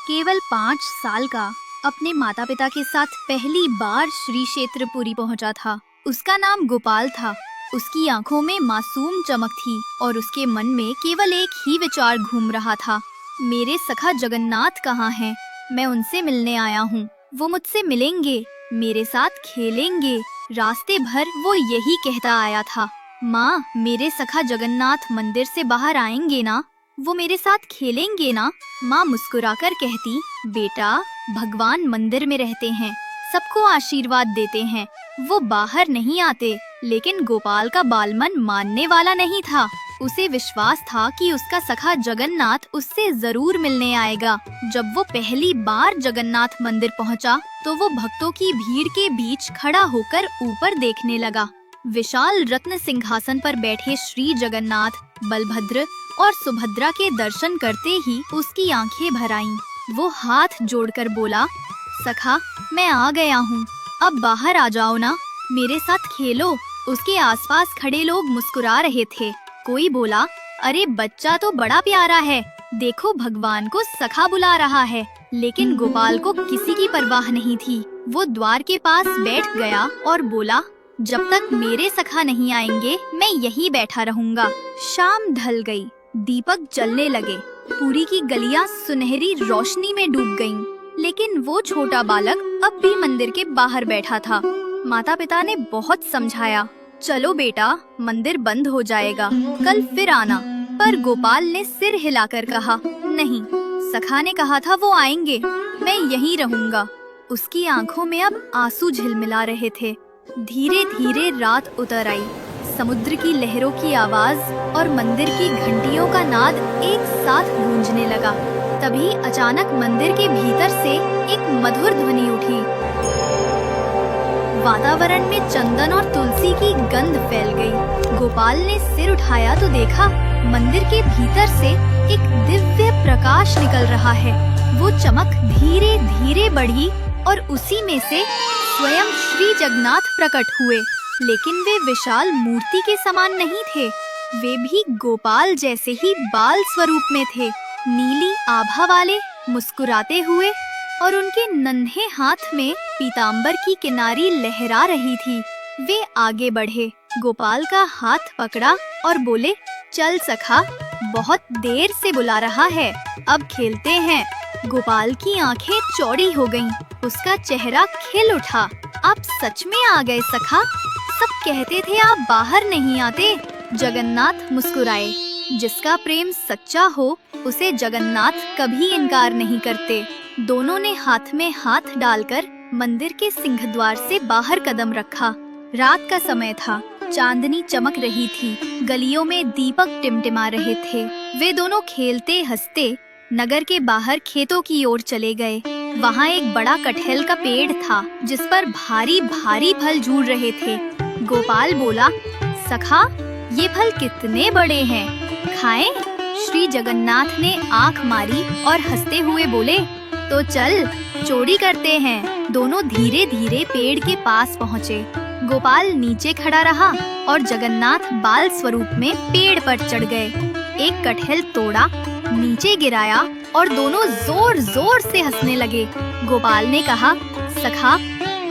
केवल 5 साल का अपने माता पिता के साथ पहली बार श्री क्षेत्रपुरी पहुंचा था। उसका नाम गोपाल था। उसकी आंखों में मासूम चमक थी और उसके मन में केवल एक ही विचार घूम रहा था, मेरे सखा जगन्नाथ कहाँ हैं? मैं उनसे मिलने आया हूँ। वो मुझसे मिलेंगे, मेरे साथ खेलेंगे। रास्ते भर वो यही कहता आया था, माँ मेरे सखा जगन्नाथ मंदिर से बाहर आएंगे ना? वो मेरे साथ खेलेंगे ना? माँ मुस्कुराकर कहती, बेटा भगवान मंदिर में रहते हैं, सबको आशीर्वाद देते हैं, वो बाहर नहीं आते। लेकिन गोपाल का बालमन मानने वाला नहीं था। उसे विश्वास था कि उसका सखा जगन्नाथ उससे जरूर मिलने आएगा। जब वो पहली बार जगन्नाथ मंदिर पहुंचा, तो वो भक्तों की भीड़ के बीच खड़ा होकर ऊपर देखने लगा। विशाल रत्न सिंहासन पर बैठे श्री जगन्नाथ, बलभद्र और सुभद्रा के दर्शन करते ही उसकी आंखें भर आईं। वो हाथ जोड़कर बोला, सखा मैं आ गया हूँ, अब बाहर आ जाओ ना, मेरे साथ खेलो। उसके आसपास खड़े लोग मुस्कुरा रहे थे। कोई बोला, अरे बच्चा तो बड़ा प्यारा है, देखो भगवान को सखा बुला रहा है। लेकिन गोपाल को किसी की परवाह नहीं थी। वो द्वार के पास बैठ गया और बोला, जब तक मेरे सखा नहीं आएंगे मैं यहीं बैठा रहूंगा। शाम ढल गई, दीपक जलने लगे, पुरी की गलियां सुनहरी रोशनी में डूब गईं। लेकिन वो छोटा बालक अब भी मंदिर के बाहर बैठा था। माता पिता ने बहुत समझाया, चलो बेटा मंदिर बंद हो जाएगा, कल फिर आना। पर गोपाल ने सिर हिलाकर कहा, नहीं, सखा ने कहा था वो आएंगे, मैं यहीं रहूंगा। उसकी आंखों में अब आंसू झिलमिला रहे थे। धीरे धीरे रात उतर आई। समुद्र की लहरों की आवाज और मंदिर की घंटियों का नाद एक साथ गूंजने लगा। तभी अचानक मंदिर के भीतर से एक मधुर ध्वनि उठी। वातावरण में चंदन और तुलसी की गंध फैल गई। गोपाल ने सिर उठाया तो देखा, मंदिर के भीतर से एक दिव्य प्रकाश निकल रहा है। वो चमक धीरे धीरे बढ़ी और उसी में से स्वयं श्री जगन्नाथ प्रकट हुए। लेकिन वे विशाल मूर्ति के समान नहीं थे, वे भी गोपाल जैसे ही बाल स्वरूप में थे, नीली आभा वाले, मुस्कुराते हुए, और उनके नन्हे हाथ में पीतांबर की किनारी लहरा रही थी। वे आगे बढ़े, गोपाल का हाथ पकड़ा और बोले, चल सखा, बहुत देर से बुला रहा है, अब खेलते हैं। गोपाल की आंखें चौड़ी हो गईं, उसका चेहरा खिल उठा। आप सच में आ गए सखा, सब कहते थे आप बाहर नहीं आते। जगन्नाथ मुस्कुराए, जिसका प्रेम सच्चा हो उसे जगन्नाथ कभी इनकार नहीं करते। दोनों ने हाथ में हाथ डालकर मंदिर के सिंहद्वार से बाहर कदम रखा। रात का समय था, चांदनी चमक रही थी, गलियों में दीपक टिमटिमा रहे थे। वे दोनों खेलते हंसते नगर के बाहर खेतों की ओर चले गए। वहाँ एक बड़ा कटहल का पेड़ था, जिस पर भारी भारी फल झूल रहे थे। गोपाल बोला, सखा ये फल कितने बड़े हैं, खाएं? श्री जगन्नाथ ने आंख मारी और हंसते हुए बोले, तो चल चोरी करते हैं। दोनों धीरे धीरे पेड़ के पास पहुँचे। गोपाल नीचे खड़ा रहा और जगन्नाथ बाल स्वरूप में पेड़ पर चढ़ गए। एक कटहल तोड़ा, नीचे गिराया और दोनों जोर जोर से हंसने लगे। गोपाल ने कहा, सखा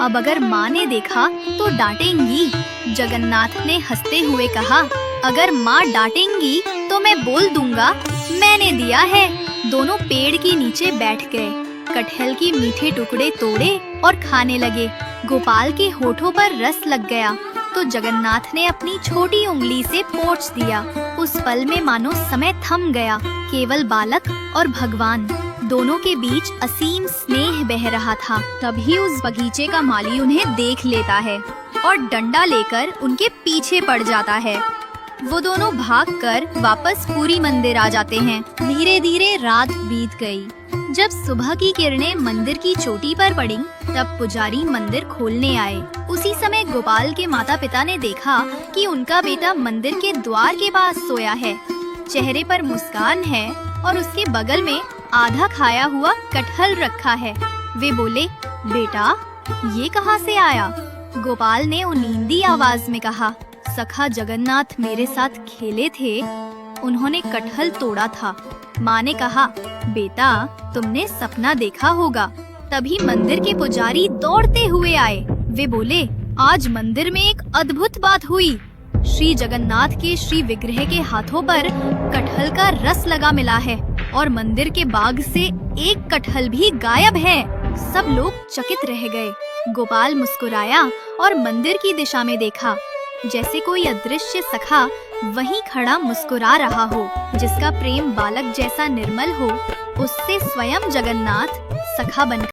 अब अगर माँ ने देखा तो डांटेंगी। जगन्नाथ ने हंसते हुए कहा, अगर माँ डांटेंगी तो मैं बोल दूंगा मैंने दिया है। दोनों पेड़ के नीचे बैठ गए, कटहल के मीठे टुकड़े तोड़े और खाने लगे। गोपाल के होठों पर रस लग गया तो जगन्नाथ ने अपनी छोटी उंगली से पोंछ दिया। उस पल में मानो समय थम गया। केवल बालक और भगवान दोनों के बीच असीम स्नेह बह रहा था। तभी उस बगीचे का माली उन्हें देख लेता है और डंडा लेकर उनके पीछे पड़ जाता है। वो दोनों भागकर वापस पुरी मंदिर आ जाते हैं। धीरे धीरे रात बीत गई। जब सुबह की किरणें मंदिर की चोटी पर पड़ी, तब पुजारी मंदिर खोलने आए। उसी समय गोपाल के माता पिता ने देखा कि उनका बेटा मंदिर के द्वार के पास सोया है। चेहरे पर मुस्कान है और उसके बगल में आधा खाया हुआ कटहल रखा है। वे बोले, बेटा ये कहाँ से आया? गोपाल ने उनींदी आवाज में कहा, सखा जगन्नाथ मेरे साथ खेले थे, उन्होंने कटहल तोड़ा था, माँ ने कहा, बेटा तुमने सपना देखा होगा। तभी मंदिर के पुजारी दौड़ते हुए आए। वे बोले, आज मंदिर में एक अद्भुत बात हुई। श्री जगन्नाथ के श्री विग्रह के हाथों पर कटहल का रस लगा मिला है और मंदिर के बाग से एक कटहल भी गायब है। सब लोग चकित रह गए। गोपाल मुस्कुराया और मंदिर की दिशा में देखा, जैसे कोई अदृश्य सखा वहीं खड़ा मुस्कुरा रहा हो, जिसका प्रेम बालक जैसा निर्मल हो। उससे स्वयं जगन्नाथ सखा बन